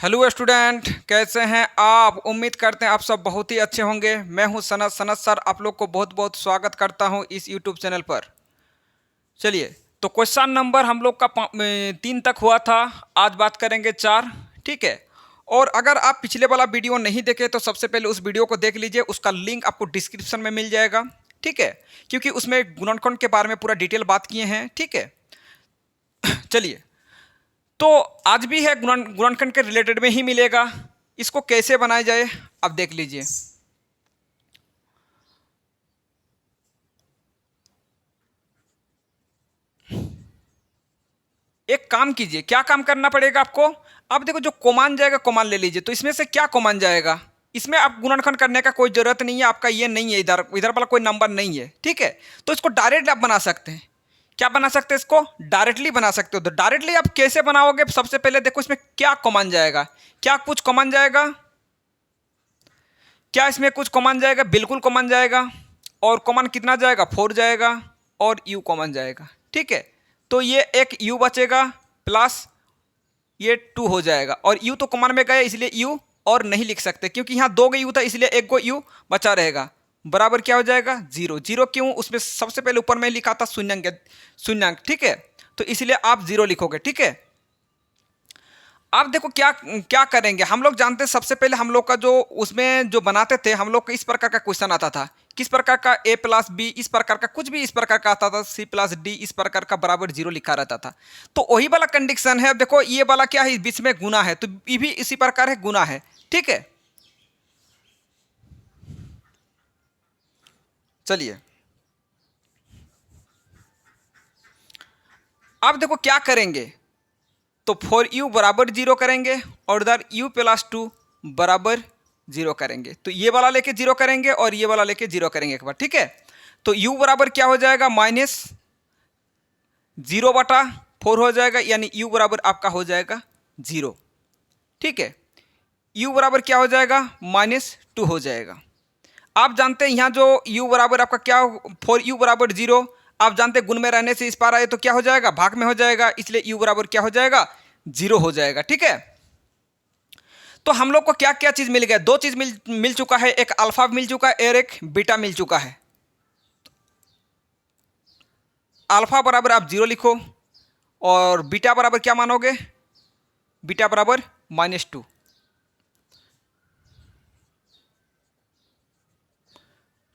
Hello student, कैसे हैं आप। उम्मीद करते हैं आप सब बहुत ही अच्छे होंगे। मैं हूं सनत सर, आप लोग को बहुत बहुत स्वागत करता हूं इस यूट्यूब चैनल पर। चलिए, तो क्वेश्चन नंबर हम लोग का 3 तक हुआ था। आज बात करेंगे 4। ठीक है। और अगर आप पिछले वाला वीडियो नहीं देखे तो सबसे पहले उस वीडियो को देख लीजिए, उसका लिंक आपको डिस्क्रिप्शन में मिल जाएगा। ठीक है, क्योंकि उसमें गुणनखंड के बारे में पूरा डिटेल बात किए हैं। ठीक है, चलिए, तो आज भी है गुणनखंड के रिलेटेड में ही मिलेगा। इसको कैसे बनाया जाए अब देख लीजिए। एक काम कीजिए, क्या काम करना पड़ेगा आपको। अब देखो, जो कॉमन जाएगा कॉमन ले लीजिए। तो इसमें से क्या कॉमन जाएगा, इसमें आप गुणनखंड करने का कोई जरूरत नहीं है। आपका ये नहीं है, इधर इधर वाला कोई नंबर नहीं है। ठीक है, तो इसको डायरेक्ट आप बना सकते हैं। क्या बना सकते हैं, इसको डायरेक्टली बना सकते हो। तो डायरेक्टली आप कैसे बनाओगे, सबसे पहले देखो इसमें क्या कॉमन जाएगा। क्या कुछ कॉमन जाएगा, क्या इसमें कुछ कॉमन जाएगा, बिल्कुल कॉमन जाएगा। और कॉमन कितना जाएगा, 4 जाएगा। और यू कॉमन जाएगा। ठीक है, तो ये एक यू बचेगा प्लस ये 2 हो जाएगा। और यू तो कॉमन में गया, इसलिए यू और नहीं लिख सकते, क्योंकि यहाँ 2 यू था, इसलिए एक को यू बचा रहेगा। बराबर क्या हो जाएगा, 0। 0 क्यों, उसमें सबसे पहले ऊपर में लिखा था शून्यंक, शून्यंक। ठीक है, तो इसलिए आप 0 लिखोगे। ठीक है, अब देखो क्या क्या करेंगे। हम लोग जानते हैं, सबसे पहले हम लोग का जो उसमें जो बनाते थे, हम लोग का इस प्रकार का क्वेश्चन आता था। किस प्रकार का, a प्लस बी, इस प्रकार का कुछ भी इस प्रकार का आता था। c प्लस डी, इस प्रकार का बराबर 0 लिखा रहता था। तो वही वाला कंडीशन है। अब देखो, ये वाला क्या है, बीच में गुना है, तो ये भी इसी प्रकार है, गुना है। ठीक है, चलिए, अब देखो क्या करेंगे। तो फॉर यू बराबर 0 करेंगे और इधर यू प्लस 2 बराबर 0 करेंगे। तो ये वाला लेके 0 करेंगे और ये वाला लेके 0 करेंगे एक बार। ठीक है, तो u बराबर क्या हो जाएगा, -0/4 हो जाएगा, यानी u बराबर आपका हो जाएगा 0। ठीक है, u बराबर क्या हो जाएगा, -2 हो जाएगा। आप जानते हैं यहाँ जो u बराबर आपका क्या, फॉर u बराबर 0, आप जानते हैं गुण में रहने से इस पार आए तो क्या हो जाएगा, भाग में हो जाएगा, इसलिए u बराबर क्या हो जाएगा, 0 हो जाएगा। ठीक है, तो हम लोग को क्या क्या चीज मिल गया, 2 चीज मिल चुका है। एक अल्फा मिल चुका है और एक बीटा मिल चुका है। अल्फा बराबर आप 0 लिखो और बीटा बराबर क्या मानोगे, बीटा बराबर -2।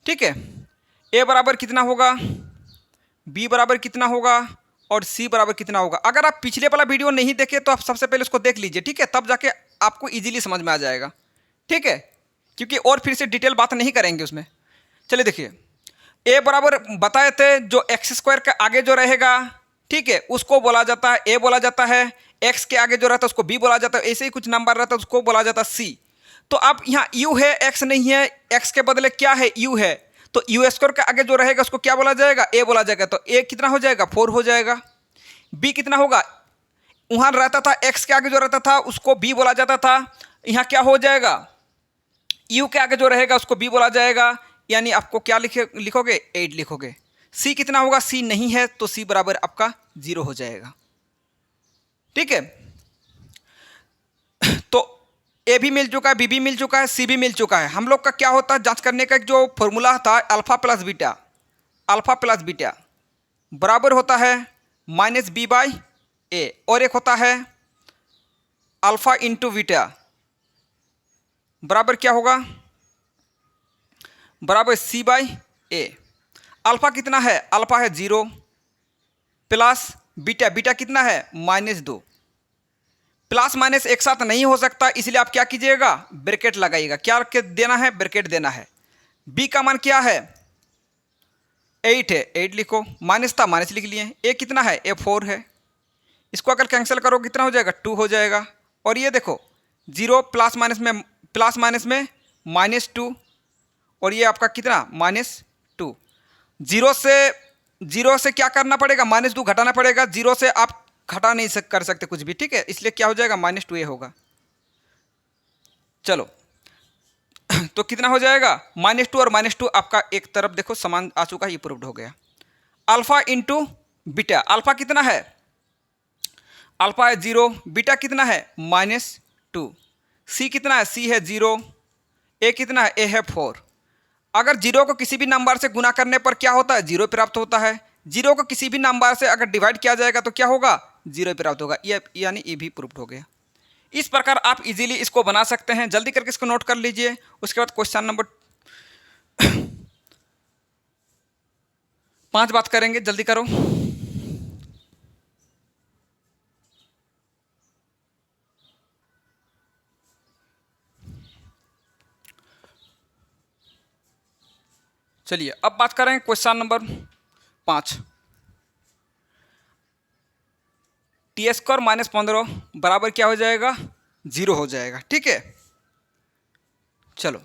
ठीक है, ए बराबर कितना होगा, बी बराबर कितना होगा और सी बराबर कितना होगा। अगर आप पिछले वाला वीडियो नहीं देखे तो आप सबसे पहले उसको देख लीजिए। ठीक है, तब जाके आपको इजीली समझ में आ जाएगा। ठीक है, क्योंकि और फिर से डिटेल बात नहीं करेंगे उसमें। चलिए देखिए, ए बराबर बताए थे, जो x² के आगे जो रहेगा, ठीक है, उसको बोला जाता है ए बोला जाता है। x के आगे जो रहता है उसको बी बोला जाता है। ऐसे ही कुछ नंबर रहता है उसको बोला जाता है सी। तो अब यहाँ यू है, x नहीं है, x के बदले क्या है, यू है। तो u² के आगे जो रहेगा उसको क्या बोला जाएगा, ए बोला जाएगा। तो ए कितना हो जाएगा, 4 हो जाएगा। बी कितना होगा, वहाँ रहता था x के आगे जो रहता था उसको b बोला जाता था। यहाँ क्या हो जाएगा, u के आगे जो रहेगा उसको b बोला जाएगा, यानी आपको क्या लिखोगे, 8 लिखोगे। c कितना होगा, c नहीं है, तो c बराबर आपका 0 हो जाएगा। ठीक है, तो ए भी मिल चुका है, बी भी मिल चुका है, सी भी मिल चुका है। हम लोग का क्या होता है, जांच करने का एक जो फॉर्मूला था, alpha plus beta. Alpha plus beta बराबर होता है -b/a, और एक होता है अल्फा इंटू बीटा बराबर क्या होगा, बराबर c/a। अल्फा कितना है, अल्फा है 0 प्लस बीटा, बीटा कितना है, -2। प्लस माइनस एक साथ नहीं हो सकता, इसलिए आप क्या कीजिएगा, ब्रैकेट लगाइएगा। क्या देना है, ब्रैकेट देना है। b का मान क्या है, 8 है, 8 लिखो। माइनस था, माइनस लिख लिए। a कितना है, a 4 है। इसको अगर कैंसिल करो कितना हो जाएगा, 2 हो जाएगा। और ये देखो 0 प्लस माइनस में -2, और ये आपका कितना, -2। 0 से क्या करना पड़ेगा, -2 घटाना पड़ेगा। 0 से आप घटा नहीं कर सकते कुछ भी। ठीक है, इसलिए क्या हो जाएगा, -2a होगा। चलो, तो कितना हो जाएगा, -2 और -2 आपका एक तरफ देखो समान आ चुका है, ये प्रूव्ड हो गया। अल्फा इंटू बीटा, अल्फा कितना है, अल्फा है 0, बीटा कितना है, -2। 2, सी कितना है, सी है 0, ए कितना है, ए है 4। अगर जीरो को किसी भी नंबर से गुना करने पर क्या होता है, जीरो प्राप्त होता है। जीरो को किसी भी नंबर से अगर डिवाइड किया जाएगा तो क्या होगा, जीरो प्राप्त होगा। ये यानी ये भी प्रूव्ड हो गया। इस प्रकार आप इजीली इसको बना सकते हैं। जल्दी करके इसको नोट कर लीजिए। उसके बाद क्वेश्चन नंबर 5 बात करेंगे, जल्दी करो। चलिए अब बात करें question number 5। T square minus 15 बराबर क्या हो जाएगा, 0 हो जाएगा। ठीक है, चलो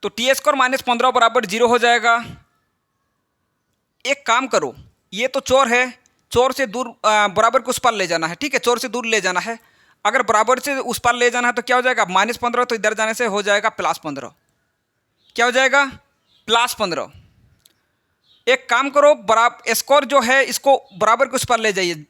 तो टी स्क्वायर माइनस 15 बराबर 0 हो जाएगा। एक काम करो, ये तो चोर है, चोर से दूर बराबर को उस पार ले जाना है। ठीक है, चोर से दूर ले जाना है। अगर बराबर से उस पार ले जाना है तो क्या हो जाएगा, -15, तो इधर जाने से हो जाएगा +15। क्या हो जाएगा, +15। एक काम करो, बराबर स्क्वायर जो है इसको बराबर के उस पार ले जाइए।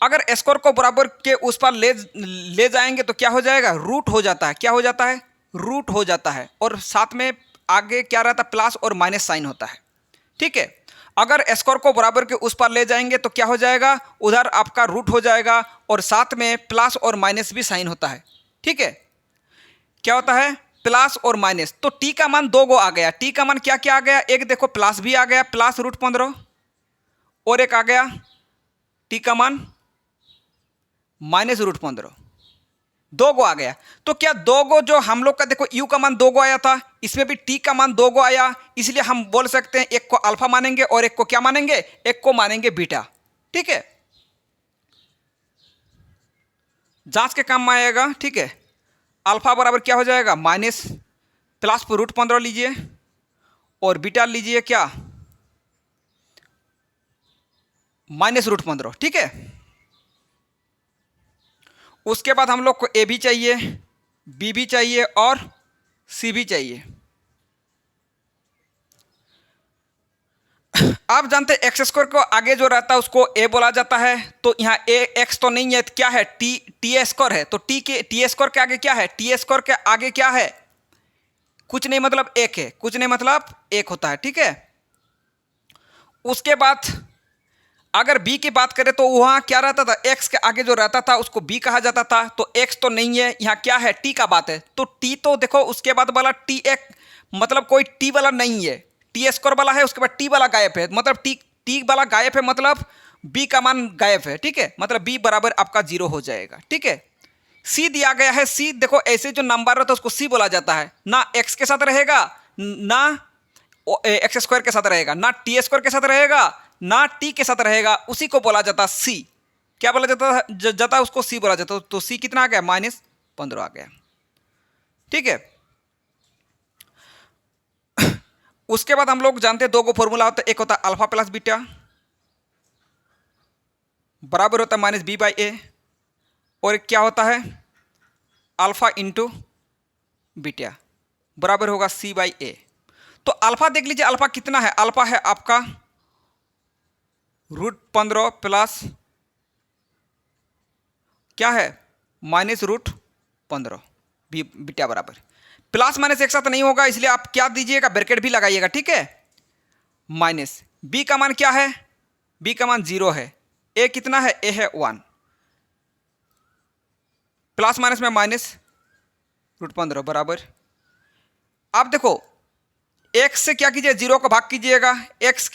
अगर स्क्वायर को बराबर के उस पार ले जाएंगे तो क्या हो जाएगा, रूट हो जाता है। क्या हो जाता है, रूट हो जाता है। और साथ में आगे क्या रहता है, प्लस और माइनस साइन होता है। ठीक है, अगर स्क्वायर को बराबर के उस पार ले जाएंगे तो क्या हो जाएगा, उधर आपका रूट हो जाएगा और साथ में प्लस और माइनस भी साइन होता है। ठीक है, क्या होता है, प्लस और माइनस। तो टी का मान 2 गो आ गया। टी का मान क्या क्या आ गया, एक देखो प्लस भी आ गया, +√15, और एक आ गया टी का मान -√15। 2 गो आ गया। तो क्या 2 गो जो हम लोग का देखो यू का मान 2 गो आया था, इसमें भी टी का मान 2 गो आया। इसलिए हम बोल सकते हैं एक को अल्फा मानेंगे और एक को क्या मानेंगे, एक को मानेंगे बीटा। ठीक है, जांच के काम में आएगा। ठीक है, अल्फा बराबर क्या हो जाएगा, माइनस +√15 लीजिए और बीटा लीजिए क्या, -√15। ठीक है, उसके बाद हम लोग को ए भी चाहिए, बी भी चाहिए और सी भी चाहिए। आप जानते हैं एक्स स्क्वायर को आगे जो रहता है उसको ए बोला जाता है। तो यहाँ ए एक्स तो नहीं है, क्या है, टी स्क्वायर है। तो टी स्क्वायर के आगे क्या है, टी स्क्वायर के आगे क्या है, कुछ नहीं मतलब एक है, कुछ नहीं मतलब एक होता है। ठीक है, उसके बाद अगर b की बात करें तो वहाँ क्या रहता था, x के आगे जो रहता था उसको b कहा जाता था। तो x तो नहीं है, यहाँ क्या है, t का बात है। तो t तो देखो उसके बाद वाला t एक मतलब कोई t वाला नहीं है, टी स्क्वायर वाला है, उसके बाद t वाला गायब है। मतलब t वाला गायब है, मतलब b का मान गायब है। ठीक है, मतलब b बराबर आपका 0 हो जाएगा। ठीक है, c दिया गया है। c देखो ऐसे जो नंबर रहता है उसको c बोला जाता है। ना x के साथ रहेगा, ना एक्स स्क्वायर के साथ रहेगा, ना टी स्क्वायर के साथ रहेगा, ना टी के साथ रहेगा। उसी को बोला जाता सी। क्या बोला जाता है उसको सी बोला जाता है। तो सी कितना आ गया, -15 आ गया। ठीक है, उसके बाद हम लोग जानते हैं 2 गो फॉर्मूला होता है। एक होता है अल्फा प्लस बीटा बराबर होता है -b/a, और एक क्या होता है, अल्फा इंटू बीटा बराबर होगा c/a। तो अल्फा देख लीजिए, अल्फा कितना है, अल्फा है आपका √15 प्लस क्या है, -√15 बीटा बराबर। प्लस माइनस एक साथ नहीं होगा, इसलिए आप क्या दीजिएगा, ब्रैकेट भी लगाइएगा। ठीक है, माइनस बी का मान क्या है, बी का मान 0 है, ए कितना है, ए है 1, प्लस माइनस में -√15 बराबर। आप देखो x से क्या कीजिए, 0 को भाग कीजिएगा। x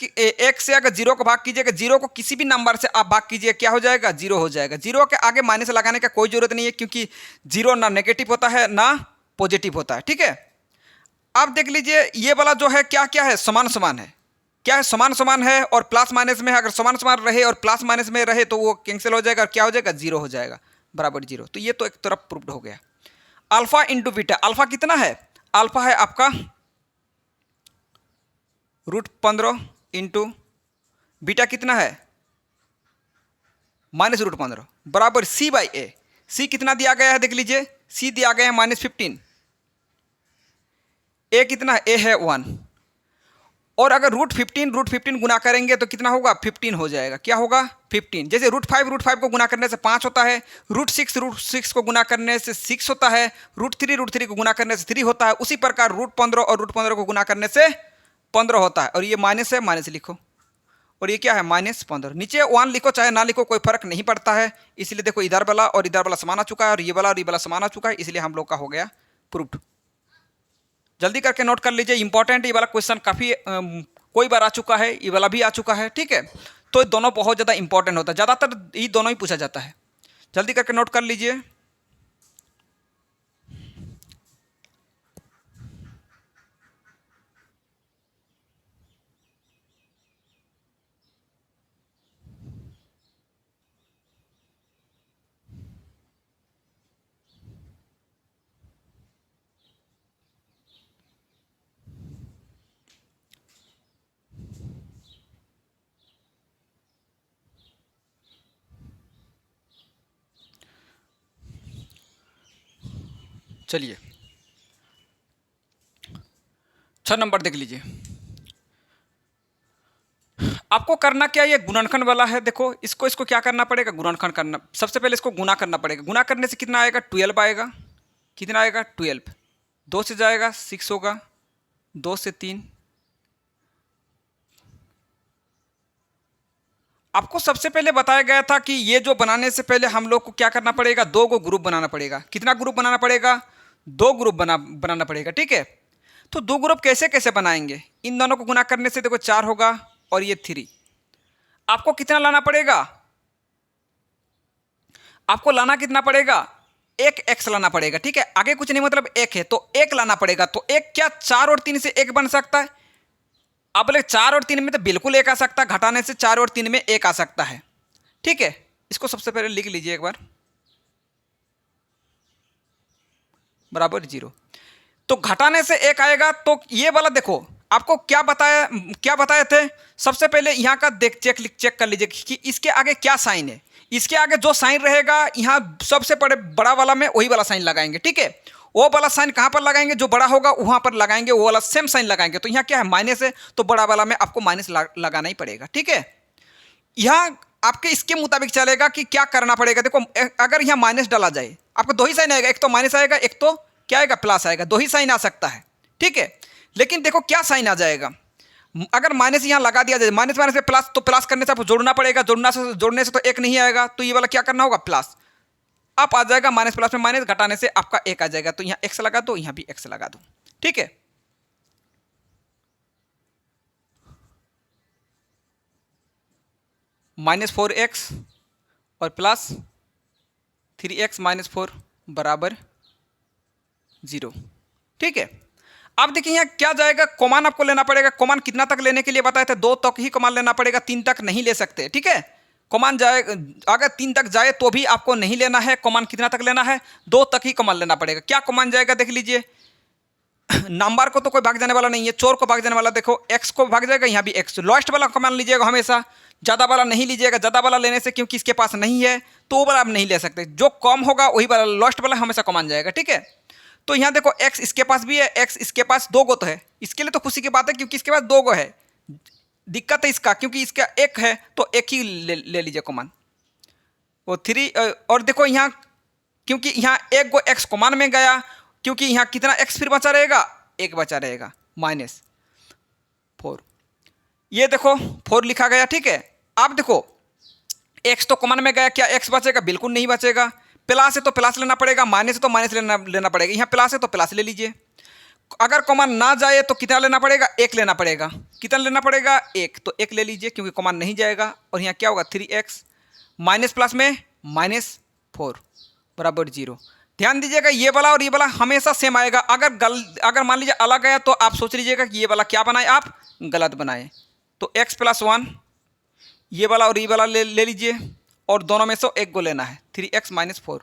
से अगर 0 को भाग कीजिएगा, 0 को किसी भी नंबर से आप भाग कीजिए, क्या हो जाएगा, 0 हो जाएगा। 0 के आगे माइनस लगाने का कोई जरूरत नहीं है, क्योंकि 0 ना नेगेटिव होता है ना पॉजिटिव होता है। ठीक है, आप देख लीजिए ये वाला जो है क्या क्या है, समान समान है। क्या है, समान समान है और प्लस माइनस में है। अगर समान समान रहे और प्लस माइनस में रहे तो वो कैंसिल हो जाएगा और क्या हो जाएगा, 0 हो जाएगा बराबर 0। तो ये तो एक तरफ प्रूव्ड हो गया। अल्फा इंटू बीटा, अल्फा कितना है, अल्फा है आपका √15 इंटू बीटा कितना है, -√15 बराबर c/a। c कितना दिया गया है, देख लीजिए, c दिया गया है -15, a कितना है, a है 1। और अगर रूट फिफ्टीन गुना करेंगे तो कितना होगा 15 हो जाएगा। क्या होगा 15। जैसे रूट फाइव को गुना करने से 5 होता है, रूट सिक्स को गुना करने से 6 होता है, रूट थ्री को गुना करने से 3 होता है। उसी प्रकार रूट 15 और रूट 15 को गुना करने से 15 होता है। और ये माइनस है, माइनस लिखो, और ये क्या है -15। नीचे 1 लिखो चाहे ना लिखो, कोई फर्क नहीं पड़ता है। इसलिए देखो इधर वाला और इधर वाला समान आ चुका है, और ये वाला समान आ चुका है, इसलिए हम लोग का हो गया प्रूफ्ड। जल्दी करके नोट कर लीजिए, इंपॉर्टेंट ये वाला क्वेश्चन काफ़ी कोई बार आ चुका है, ये वाला भी आ चुका है, ठीक है। तो ये दोनों बहुत ज़्यादा इंपॉर्टेंट होता है, ज़्यादातर ये दोनों ही पूछा जाता है। जल्दी करके नोट कर लीजिए। चलिए 6 नंबर देख लीजिए। आपको करना क्या, ये गुणनखंड वाला है। देखो इसको क्या करना पड़ेगा, गुणनखंड करना। सबसे पहले इसको गुना करना पड़ेगा। गुना करने से कितना आएगा 12 आएगा। कितना आएगा 12। 2 से जाएगा 6 होगा, 2 से 3। आपको सबसे पहले बताया गया था कि ये जो बनाने से पहले हम लोग को क्या करना पड़ेगा, 2 को ग्रुप बनाना पड़ेगा। कितना ग्रुप बनाना पड़ेगा, 2 ग्रुप बनाना पड़ेगा, ठीक है। तो 2 ग्रुप कैसे कैसे बनाएंगे, इन दोनों को गुना करने से देखो 4 होगा और ये 3। आपको कितना लाना पड़ेगा, आपको लाना कितना पड़ेगा, 1 x लाना पड़ेगा, ठीक है। आगे कुछ नहीं, मतलब 1 है तो 1 लाना पड़ेगा। तो 1 क्या 4 और 3 से 1 बन सकता है। अब बोले 4 और 3 में तो बिल्कुल 1 आ सकता है, घटाने से 4 और 3 में 1 आ सकता है, ठीक है। इसको सबसे पहले लिख लीजिए एक बार, बराबर 0। तो घटाने से 1 आएगा। तो ये वाला देखो आपको क्या बताए थे। सबसे पहले यहाँ का चेक कर लीजिए कि इसके आगे क्या साइन है। इसके आगे जो साइन रहेगा यहाँ सबसे बड़ा वाला में वही वाला साइन लगाएंगे, ठीक है। वो वाला साइन कहाँ पर लगाएंगे, जो बड़ा होगा वहाँ पर लगाएंगे, वो वाला सेम साइन लगाएंगे। तो यहाँ क्या है माइनस है, तो बड़ा वाला में आपको माइनस लगाना ही पड़ेगा, ठीक है। यहाँ आपके इसके मुताबिक चलेगा कि क्या करना पड़ेगा। देखो अगर यहाँ माइनस डाला जाए, आपको 2 ही साइन आएगा, एक तो माइनस आएगा, एक तो क्या आएगा प्लस आएगा। 2 ही साइन आ सकता है, ठीक है। लेकिन देखो क्या साइन आ जाएगा, अगर माइनस यहाँ लगा दिया जाए, माइनस माइनस पे प्लस, तो प्लस करने से आपको जोड़ना पड़ेगा, जोड़ने से तो 1 नहीं आएगा, तो ये वाला क्या करना होगा प्लस। आप आ जाएगा माइनस प्लस में माइनस, घटाने से आपका 1 आ जाएगा। तो यहाँ x लगा दो, यहाँ भी x लगा दो, ठीक है। -4x और प्लस 3x - 4 बराबर 0, ठीक है। अब देखिए यहाँ क्या जाएगा, कॉमन आपको लेना पड़ेगा। कॉमन कितना तक लेने के लिए बताए थे, 2 तक ही कॉमन लेना पड़ेगा, 3 तक नहीं ले सकते, ठीक है। कॉमन जाए, अगर 3 तक जाए तो भी आपको नहीं लेना है। कॉमन कितना तक लेना है, 2 तक ही कॉमन लेना पड़ेगा। क्या कॉमन जाएगा देख लीजिए। नंबर को तो कोई भाग जाने वाला नहीं है, चोर को भाग जाने वाला। देखो x को भाग जाएगा, यहाँ भी x। लास्ट वाला कॉमन लीजिएगा हमेशा, ज़्यादा वाला नहीं लीजिएगा। ज़्यादा वाला लेने से क्योंकि इसके पास नहीं है तो वो वाला आप नहीं ले सकते। जो कम होगा वही वाला, लास्ट वाला हमेशा कॉमन जाएगा, ठीक है। तो यहाँ देखो x इसके पास भी है, x इसके पास 2 गो तो है। इसके लिए तो खुशी की बात है क्योंकि इसके पास 2 गो है। दिक्कत है इसका, क्योंकि इसका 1 है तो 1 ही ले लीजिए कॉमन, वो 3। और देखो यहाँ क्योंकि यहाँ 1 गो x कॉमन में गया, क्योंकि यहाँ कितना x फिर बचा रहेगा, 1 बचा रहेगा, -4। ये देखो 4 लिखा गया, ठीक है। अब देखो x तो कॉमन में गया, क्या x बचेगा, बिल्कुल नहीं बचेगा। प्लस है तो प्लस लेना पड़ेगा, माइनस है तो माइनस लेना पड़ेगा। यहाँ प्लस है तो प्लस ले लीजिए। अगर कॉमन ना जाए तो कितना लेना पड़ेगा, 1 लेना पड़ेगा। कितना लेना पड़ेगा, 1। तो 1 ले लीजिए क्योंकि कॉमन नहीं जाएगा। और यहाँ क्या होगा 3x माइनस प्लस में -4 बराबर 0। ध्यान दीजिएगा ये वाला और ये वाला हमेशा सेम आएगा। अगर मान लीजिए अलग आया तो आप सोच लीजिएगा कि ये वाला क्या बनाए, आप गलत बनाए। तो x + 1 ये वाला और ये वाला ले लीजिए, और दोनों में से 1 को लेना है। 3x - 4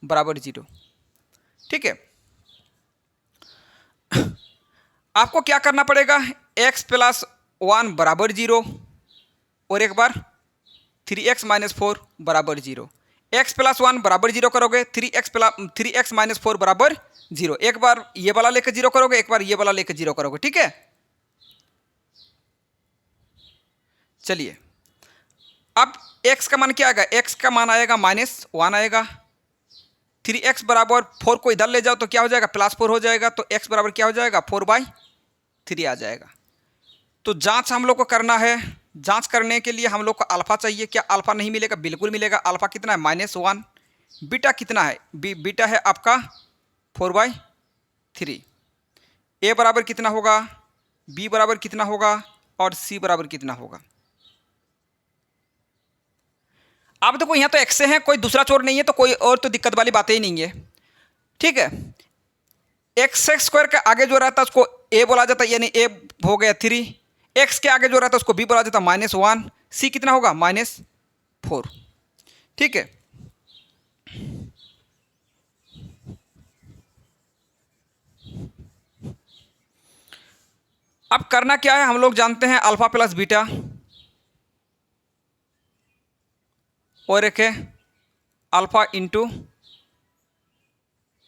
बराबर 0, ठीक है। आपको क्या करना पड़ेगा, x + 1 बराबर 0, और एक बार 3x - 4 बराबर 0। x + 1 बराबर 0 करोगे, 3x - 4 बराबर 0। एक बार ये वाला लेकर 0 करोगे, एक बार ये वाला लेकर 0 करोगे, ठीक है। चलिए अब x का मान क्या आएगा, x का मान आएगा -1 आएगा। 3x बराबर 4 को इधर ले जाओ तो क्या हो जाएगा, +4 हो जाएगा। तो x बराबर क्या हो जाएगा, 4/3 आ जाएगा। तो जांच हम लोग को करना है। जांच करने के लिए हम लोग को अल्फा चाहिए। क्या अल्फा नहीं मिलेगा, बिल्कुल मिलेगा। अल्फा कितना है, -1। बीटा कितना है, बीटा है आपका 4/3। ए बराबर कितना होगा, बी बराबर कितना होगा और सी बराबर कितना होगा। अब देखो यहाँ तो एक्स है, कोई दूसरा चोर नहीं है, तो कोई और तो दिक्कत वाली बातें ही नहीं है। ठीक है, एक्स स्क्वायर के आगे जो रहता है उसको ए बोला जाता है, यानी ए हो गया 3। एक्स के आगे जो रहता है उसको बी बोला जाता है -1। सी कितना होगा, -4। ठीक है, अब करना क्या है, हम लोग जानते हैं अल्फा प्लस बीटा और एक है अल्फा इंटू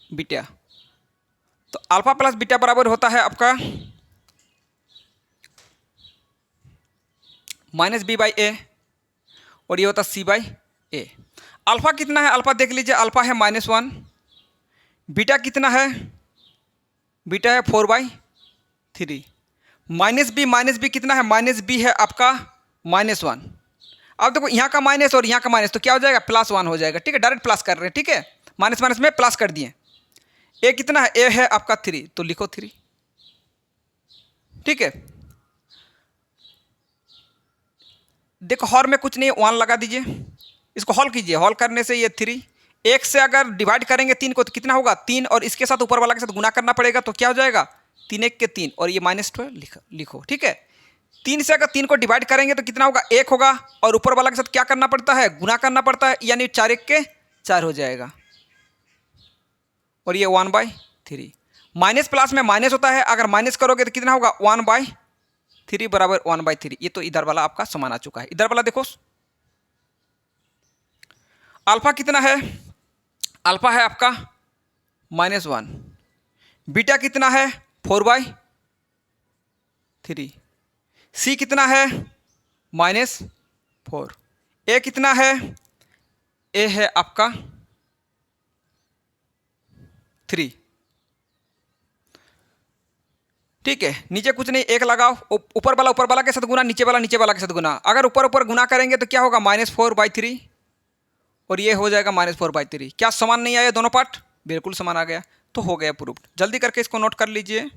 बीटा। तो अल्फा प्लस बीटा बराबर होता है आपका -b/a और ये होता है c/a। अल्फा कितना है, अल्फा देख लीजिए, अल्फा है -1। बीटा कितना है, बीटा है 4/3। -b कितना है, -b है आपका -1। अब देखो यहाँ का माइनस और यहाँ का माइनस तो क्या हो जाएगा, +1 हो जाएगा। ठीक है, डायरेक्ट प्लस कर रहे हैं। ठीक है, माइनस माइनस में प्लस कर दिए। ए कितना है, ए है आपका 3, तो लिखो 3। ठीक है, देखो हॉर में कुछ नहीं, 1 लगा दीजिए, इसको हॉल कीजिए। हॉल करने से ये 3 1 से अगर डिवाइड करेंगे 3 को तो कितना होगा, 3, और इसके साथ ऊपर वाला के साथ गुना करना पड़ेगा तो क्या हो जाएगा, 3 1 के 3 और ये -12 लिखो। ठीक है, 3 से अगर 3 को डिवाइड करेंगे तो कितना होगा, 1 होगा, और ऊपर वाला के साथ क्या करना पड़ता है, गुना करना पड़ता है, यानी 4 1 के 4 हो जाएगा और ये 1/3। माइनस प्लस में माइनस होता है, अगर माइनस करोगे तो कितना होगा, 1/3 बराबर 1/3। ये तो इधर वाला आपका समान आ चुका है। इधर वाला देखो, अल्फा कितना है, अल्फा है आपका -1। बीटा कितना है, 4/3। सी कितना है, -4। ए कितना है, ए है आपका 3। ठीक है, नीचे कुछ नहीं, 1 लगाओ, ऊपर वाला के साथ गुना, नीचे वाला के साथ गुना। अगर ऊपर गुना करेंगे तो क्या होगा, -4/3 और ये हो जाएगा -4/3। क्या समान नहीं आया दोनों पार्ट, बिल्कुल समान आ गया, तो हो गया प्रूफ। जल्दी करके इसको नोट कर लीजिए।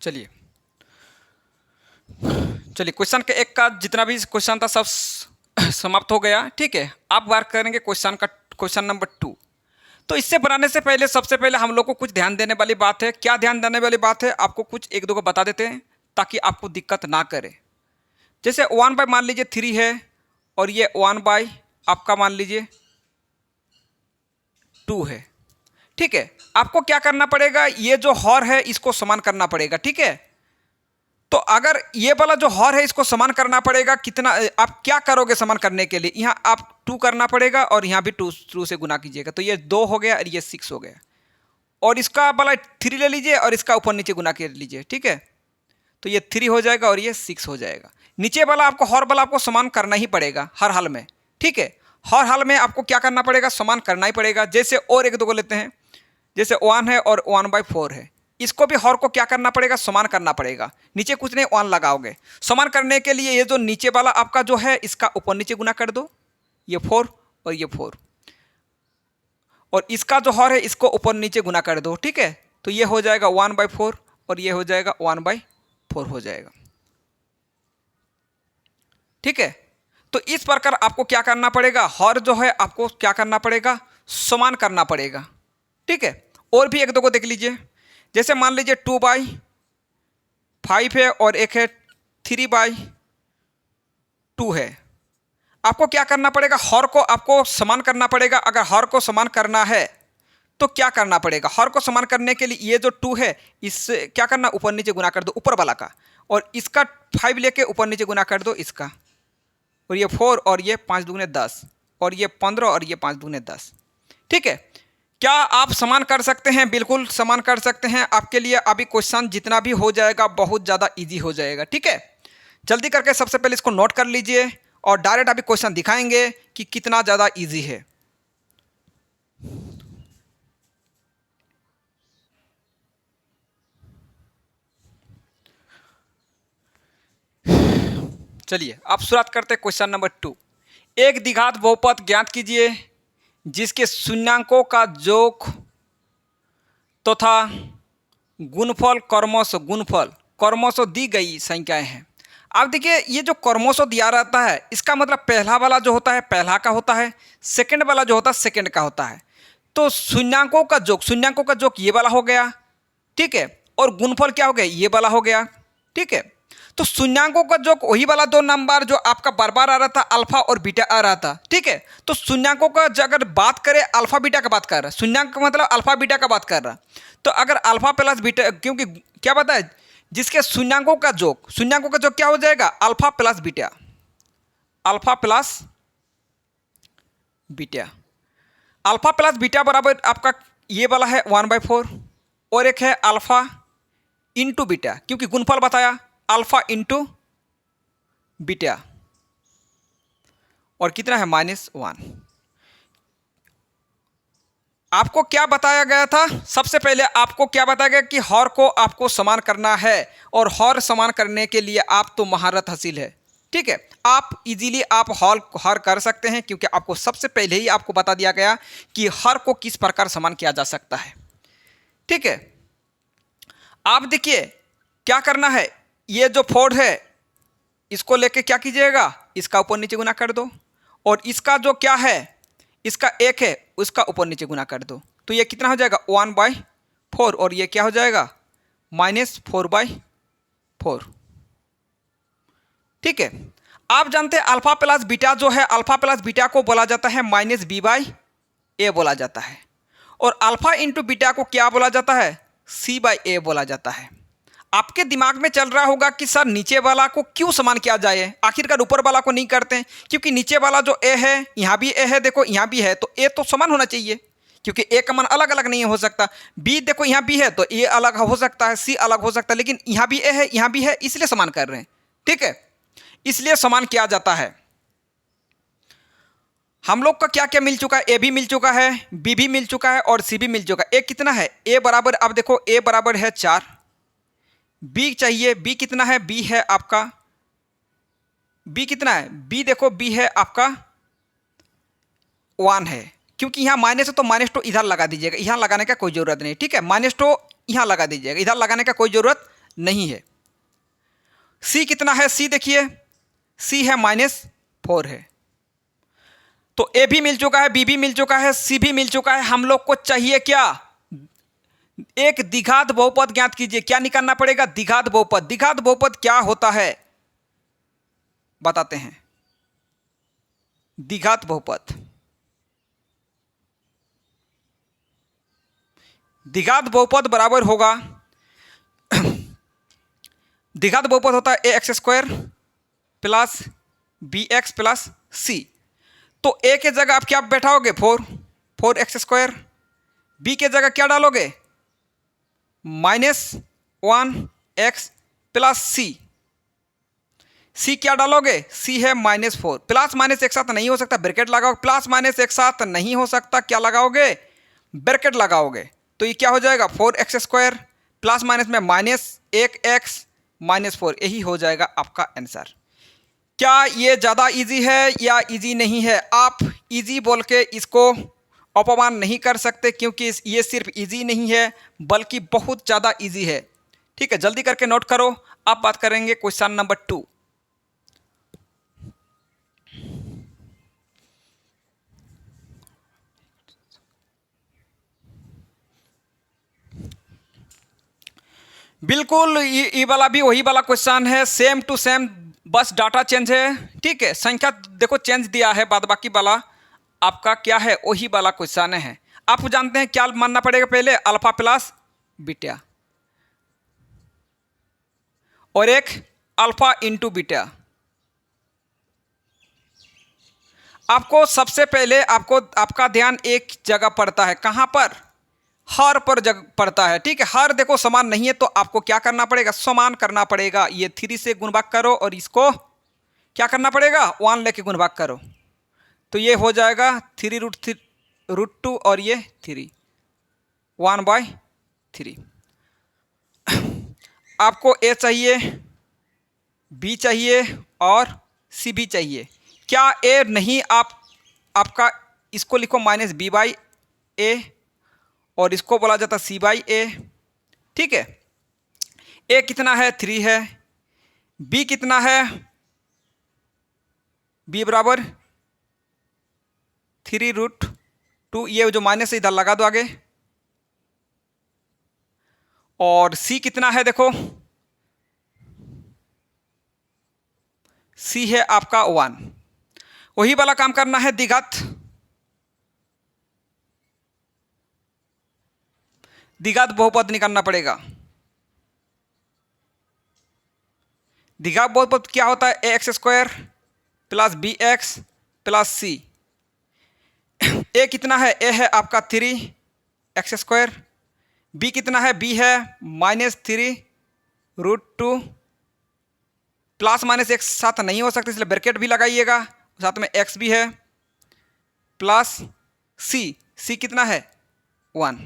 चलिए क्वेश्चन के 1 का जितना भी क्वेश्चन था सब समाप्त हो गया। ठीक है, अब बात करेंगे क्वेश्चन नंबर 2। तो इससे बनाने से पहले सबसे पहले हम लोग को कुछ ध्यान देने वाली बात है। क्या ध्यान देने वाली बात है, आपको कुछ 1 2 को बता देते हैं ताकि आपको दिक्कत ना करे। जैसे 1 मान लीजिए 3 है और ये 1 आपका मान लीजिए 2 है। ठीक है, आपको क्या करना पड़ेगा, ये जो हॉर है इसको समान करना पड़ेगा। ठीक है, तो अगर ये वाला जो हॉर है इसको समान करना पड़ेगा, कितना आप क्या करोगे समान करने के लिए, यहाँ आप 2 करना पड़ेगा और यहाँ भी 2 से गुना कीजिएगा, तो ये 2 हो गया और ये 6 हो गया। और इसका वाला 3 ले लीजिए और इसका ऊपर नीचे गुना कर लीजिए। ठीक है, तो ये 3 हो जाएगा और ये 6 हो जाएगा। नीचे वाला आपको हॉर वाला आपको समान करना ही पड़ेगा हर हाल में। ठीक है, हर हाल में आपको क्या करना पड़ेगा, समान करना ही पड़ेगा। जैसे और 1 2 को लेते हैं, जैसे 1 है और 1/4 है, इसको भी हॉर को क्या करना पड़ेगा, समान करना पड़ेगा। नीचे कुछ नहीं, 1 लगाओगे। समान करने के लिए ये जो नीचे वाला आपका जो है इसका ऊपर नीचे गुना कर दो, ये 4 और ये 4, और इसका जो हॉर है इसको ऊपर नीचे गुना कर दो। ठीक है, तो ये हो जाएगा 1/4 और ये हो जाएगा 1/4 हो जाएगा। ठीक है, तो इस प्रकार आपको क्या करना पड़ेगा, हॉर जो है आपको क्या करना पड़ेगा, समान करना पड़ेगा। ठीक है, और भी 1 2 को देख लीजिए। जैसे मान लीजिए 2/5 है और एक है 3/2 है। आपको क्या करना पड़ेगा, हॉर को आपको समान करना पड़ेगा। अगर हॉर को समान करना है तो क्या करना पड़ेगा, हॉर को समान करने के लिए ये जो 2 है इससे क्या करना, ऊपर नीचे गुना कर दो ऊपर वाला का, और इसका 5 लेके ऊपर नीचे गुना कर दो इसका, और ये 4 और ये 5 दूने 10 और ये 15 और ये 5 दूने 10। ठीक है, क्या आप समान कर सकते हैं? बिल्कुल समान कर सकते हैं। आपके लिए अभी क्वेश्चन जितना भी हो जाएगा बहुत ज़्यादा इजी हो जाएगा। ठीक है, जल्दी करके सबसे पहले इसको नोट कर लीजिए और डायरेक्ट अभी क्वेश्चन दिखाएंगे कि कितना ज़्यादा इजी है। चलिए अब शुरुआत करते हैं क्वेश्चन नंबर 2। एक द्विघात बहुपद ज्ञात कीजिए जिसके शून्यांकों का योग तथा गुणफल क्रमशः दी गई संख्याएं हैं। अब देखिए ये जो क्रमशः दिया रहता है इसका मतलब पहला वाला जो होता है पहला का होता है, सेकंड वाला जो होता है सेकंड का होता है। तो शून्यांकों का योग ये वाला हो गया। ठीक है, और गुणफल क्या हो गया? ये वाला हो गया। ठीक है, तो शून्यांकों का योग वही वाला दो नंबर जो आपका बार बार आ रहा था, अल्फा और बीटा आ रहा था। ठीक है, तो शून्यांकों का अगर बात करें अल्फा बीटा का बात कर रहा है, शून्यांक का मतलब अल्फा बीटा का बात कर रहा, तो अगर अल्फा प्लस बीटा, क्योंकि क्या पता है जिसके शून्यांकों का योग क्या हो जाएगा? Alpha plus beta, alpha plus beta. Alpha plus beta बराबर आपका ये वाला है 1/4 और एक है अल्फा इंटू बीटा, क्योंकि गुणफल बताया अल्फा इंटू बीटा, और कितना है? -1। आपको क्या बताया गया था? सबसे पहले आपको क्या बताया गया कि हर को आपको समान करना है, और हर समान करने के लिए आप तो महारत हासिल है। ठीक है, आप इजीली आप हर कर सकते हैं, क्योंकि आपको सबसे पहले ही आपको बता दिया गया कि हर को किस प्रकार समान किया जा सकता है। ठीक है, आप देखिए क्या करना है, ये जो 4 है इसको लेके क्या कीजिएगा? इसका ऊपर नीचे गुना कर दो, और इसका जो क्या है इसका 1 है उसका ऊपर नीचे गुना कर दो, तो ये कितना हो जाएगा? 1/4, और ये क्या हो जाएगा? -4/4। ठीक है, आप जानते हैं अल्फा प्लस बीटा जो है, अल्फा प्लस बीटा को बोला जाता है -b/a बोला जाता है, और अल्फा इंटू बीटा को क्या बोला जाता है? c/a बोला जाता है। आपके दिमाग में चल रहा होगा कि सर नीचे वाला को क्यों समान किया जाए, आखिरकार ऊपर वाला को नहीं करते हैं? क्योंकि नीचे वाला जो a है यहाँ भी a है, देखो यहाँ भी है, तो a तो समान होना चाहिए, क्योंकि a का मान अलग अलग नहीं हो सकता। b देखो यहाँ भी है तो a अलग हो सकता है, c अलग हो सकता है, लेकिन यहाँ भी a है यहाँ भी है, इसलिए समान कर रहे हैं। ठीक है, इसलिए समान किया जाता है। हम लोग का क्या क्या मिल चुका है? ए भी मिल चुका है, बी भी मिल चुका है, और सी भी मिल चुका है। ए कितना है? ए बराबर, अब देखो ए बराबर है 4, बी चाहिए, बी कितना है? बी है आपका, बी कितना है? बी देखो बी है आपका 1 है, क्योंकि यहाँ माइनस है तो -2 इधर लगा दीजिएगा, यहाँ लगाने का कोई ज़रूरत नहीं। ठीक है, -2 यहाँ लगा दीजिएगा, इधर लगाने का कोई ज़रूरत नहीं है। सी कितना है? सी देखिए, सी है -4 है। तो ए भी मिल चुका है, बी भी मिल चुका है, सी भी मिल चुका है। हम लोग को चाहिए क्या? एक द्विघात बहुपद ज्ञात कीजिए। क्या निकालना पड़ेगा? द्विघात बहुपद। द्विघात बहुपद क्या होता है बताते हैं। द्विघात बहुपद, द्विघात बहुपद बराबर होगा, द्विघात बहुपद होता है ax² plus bx plus c। तो a के जगह आप क्या बैठाओगे? 4x²। b के जगह क्या डालोगे? -1x प्लस c क्या डालोगे? c है -4। प्लस माइनस एक साथ नहीं हो सकता, ब्रैकेट लगाओ। प्लस माइनस एक साथ नहीं हो सकता, क्या लगाओगे? ब्रैकेट लगाओगे। तो ये क्या हो जाएगा? 4x² प्लस माइनस में -1x -4, यही हो जाएगा आपका आंसर। क्या ये ज़्यादा इजी है या इजी नहीं है? आप इजी बोल के इसको अपमान नहीं कर सकते, क्योंकि ये सिर्फ इजी नहीं है बल्कि बहुत ज़्यादा इजी है। ठीक है, जल्दी करके नोट करो। अब बात करेंगे क्वेश्चन नंबर 2। बिल्कुल ये वाला भी वही वाला क्वेश्चन है, सेम टू सेम, बस डाटा चेंज है। ठीक है, संख्या देखो चेंज दिया है, बाद बाकी वाला आपका क्या है? वही वाला क्वेश्चन है। आप जानते हैं क्या मानना पड़ेगा? पहले अल्फा प्लस बीटा, और एक अल्फा इंटू बीटा, आपको सबसे पहले आपका ध्यान एक जगह पड़ता है, कहाँ पर? हर पर जगह पड़ता है, ठीक है। हर देखो समान नहीं है तो आपको क्या करना पड़ेगा? समान करना पड़ेगा। ये 3 से गुण भाग करो और इसको क्या करना पड़ेगा? 1 लेके गुण भाग करो, तो ये हो जाएगा 3√2 और ये 3 1/3। आपको ए चाहिए, बी चाहिए और सी भी चाहिए। क्या ए नहीं? आपका इसको लिखो -b/a और इसको बोला जाता c/a, ठीक है। ए कितना है? 3 है। बी कितना है? b बराबर 3√2, ये जो माइनस है इधर लगा दो आगे। और c कितना है? देखो c है आपका 1। वही वाला काम करना है, द्विघात बहुपद निकालना पड़ेगा। द्विघात बहुपद क्या होता है? ax² + bx + c। ए कितना है? ए है आपका 3x²। बी कितना है? बी है -3√2। प्लस माइनस एक साथ नहीं हो सकते, इसलिए ब्रैकेट भी लगाइएगा, साथ में x भी है, प्लस सी कितना है? 1।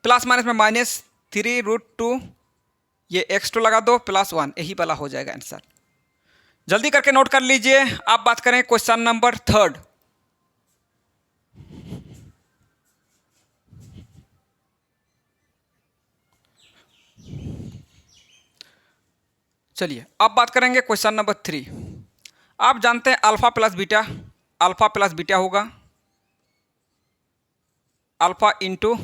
प्लस माइनस में -3√2, ये x2 लगा दो, +1, यही वाला हो जाएगा आंसर। जल्दी करके नोट कर लीजिए। आप बात करें क्वेश्चन नंबर 3। चलिए अब बात करेंगे क्वेश्चन नंबर 3। आप जानते हैं अल्फा प्लस बीटा होगा, अल्फा इंटू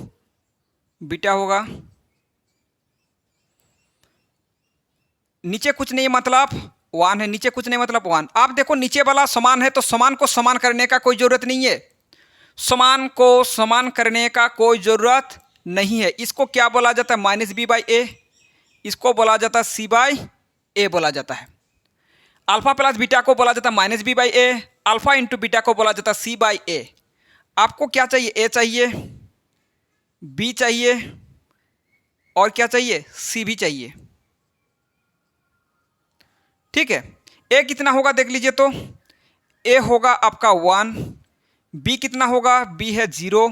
बीटा होगा। नीचे कुछ नहीं मतलब 1 है, नीचे कुछ नहीं मतलब 1। आप देखो नीचे वाला समान है तो समान को समान करने का कोई ज़रूरत नहीं है, समान को समान करने का कोई ज़रूरत नहीं है। इसको क्या बोला जाता है? -b/a। इसको बोला जाता है c/a बोला जाता है। अल्फा प्लस बीटा को बोला जाता है -b/a, अल्फा इंटू बीटा को बोला जाता है c/a। आपको क्या चाहिए? a चाहिए, b चाहिए और क्या चाहिए? c भी चाहिए, ठीक है। ए कितना होगा देख लीजिए, तो ए होगा आपका 1, बी कितना होगा? बी है 0,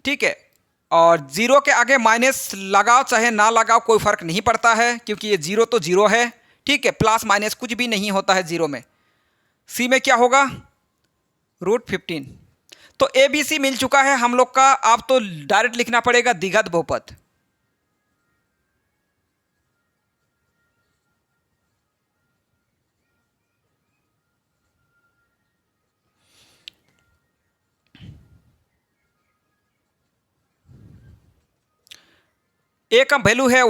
ठीक है। और 0 के आगे माइनस लगाओ चाहे ना लगाओ कोई फर्क नहीं पड़ता है, क्योंकि ये 0 तो 0 है, ठीक है। प्लस माइनस कुछ भी नहीं होता है 0 में। सी में क्या होगा? √15। तो ए बी सी मिल चुका है हम लोग का। आप तो डायरेक्ट लिखना पड़ेगा द्विघात बहुपद। ए का वैल्यू है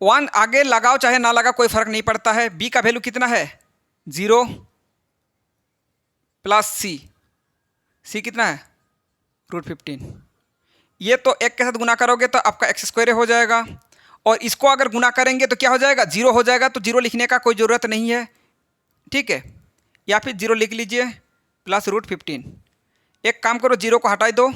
1 आगे लगाओ चाहे ना लगाओ कोई फर्क नहीं पड़ता है। बी का वैल्यू कितना है? 0 प्लस सी कितना है? √15। ये तो एक के साथ गुना करोगे तो आपका x² हो जाएगा, और इसको अगर गुना करेंगे तो क्या हो जाएगा? 0 हो जाएगा। तो 0 लिखने का कोई ज़रूरत नहीं है, ठीक है। या फिर 0 लिख लीजिए प्लस √15। एक काम करो, 0 को हटा दो,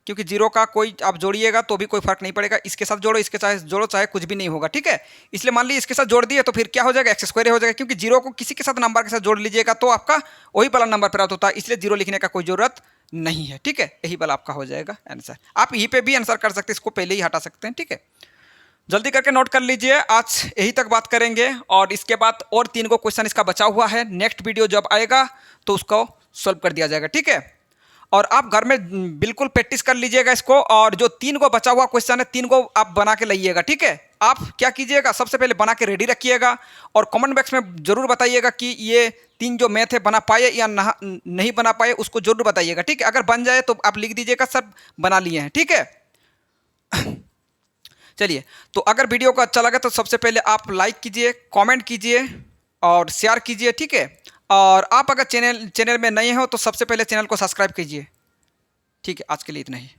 क्योंकि 0 का कोई आप जोड़िएगा तो भी कोई फर्क नहीं पड़ेगा। इसके साथ जोड़ो, इसके साथ जोड़ो, चाहे कुछ भी नहीं होगा, ठीक है। इसलिए मान लीजिए इसके साथ जोड़ दिए तो फिर क्या हो जाएगा? x² हो जाएगा, क्योंकि 0 को किसी के साथ नंबर के साथ जोड़ लीजिएगा तो आपका वही वाला नंबर प्राप्त होता है, इसलिए 0 लिखने का कोई ज़रूरत नहीं है, ठीक है। यही वाला आपका हो जाएगा आंसर। आप यहीं पर भी आंसर कर सकते हैं, इसको पहले ही हटा सकते हैं, ठीक है। जल्दी करके नोट कर लीजिए। आज यही तक बात करेंगे और इसके बाद और 3 को क्वेश्चन इसका बचा हुआ है। नेक्स्ट वीडियो जब आएगा तो उसको सॉल्व कर दिया जाएगा, ठीक है। और आप घर में बिल्कुल प्रैक्टिस कर लीजिएगा इसको, और जो 3 को बचा हुआ क्वेश्चन है 3 को आप बना के लाइएगा, ठीक है। आप क्या कीजिएगा, सबसे पहले बना के रेडी रखिएगा और कमेंट बॉक्स में जरूर बताइएगा कि ये 3 जो मैथ है बना पाए या नहीं बना पाए, उसको जरूर बताइएगा, ठीक है। अगर बन जाए तो आप लिख दीजिएगा सब बना लिए हैं, ठीक है। चलिए, तो अगर वीडियो को अच्छा लगा तो सबसे पहले आप लाइक कीजिए, कमेंट कीजिए और शेयर कीजिए, ठीक है। और आप अगर चैनल में नए हो तो सबसे पहले चैनल को सब्सक्राइब कीजिए, ठीक है। आज के लिए इतना ही।